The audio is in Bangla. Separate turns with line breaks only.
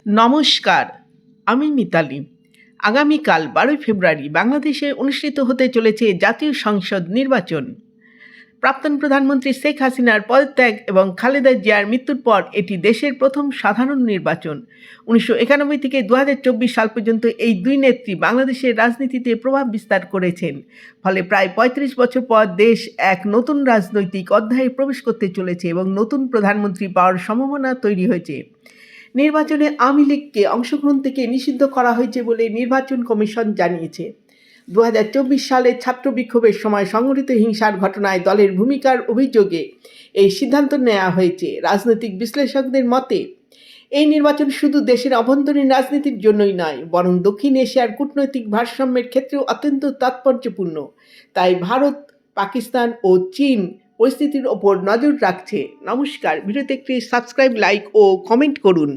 নমস্কার, আমি মিতালি। আগামীকাল ১২ই ফেব্রুয়ারি বাংলাদেশে অনুষ্ঠিত হতে চলেছে জাতীয় সংসদ নির্বাচন। প্রাক্তন প্রধানমন্ত্রী শেখ হাসিনার পদত্যাগ এবং খালেদা জিয়ার মৃত্যুর পর এটি দেশের প্রথম সাধারণ নির্বাচন। ১৯৯১ থেকে ২০২৪ সাল পর্যন্ত এই দুই নেত্রী বাংলাদেশের রাজনীতিতে প্রভাব বিস্তার করেছেন। ফলে প্রায় ৩৫ বছর পর দেশ এক নতুন রাজনৈতিক অধ্যায়ে প্রবেশ করতে চলেছে এবং নতুন প্রধানমন্ত্রী পাওয়ার সম্ভাবনা তৈরি হয়েছে। নির্বাচনে আওয়ামী লীগকে অংশগ্রহণ থেকে নিষিদ্ধ করা হয়েছে বলে নির্বাচন কমিশন জানিয়েছে। ২০২৪ সালে ছাত্র বিক্ষোভের সময় সংঘটিত হিংসার ঘটনায় দলের ভূমিকার অভিযোগে এই সিদ্ধান্ত নেওয়া হয়েছে। রাজনৈতিক বিশ্লেষকদের মতে এই নির্বাচন শুধু দেশের অভ্যন্তরীণ রাজনীতির জন্যই নয়, বরং দক্ষিণ এশিয়ার কূটনৈতিক ভারসাম্যের ক্ষেত্রেও অত্যন্ত তাৎপর্যপূর্ণ। তাই ভারত, পাকিস্তান ও চীন পরিস্থিতির ওপর নজর রাখছে। নমস্কার, ভিডিওতে একটি সাবস্ক্রাইব, লাইক ও কমেন্ট করুন।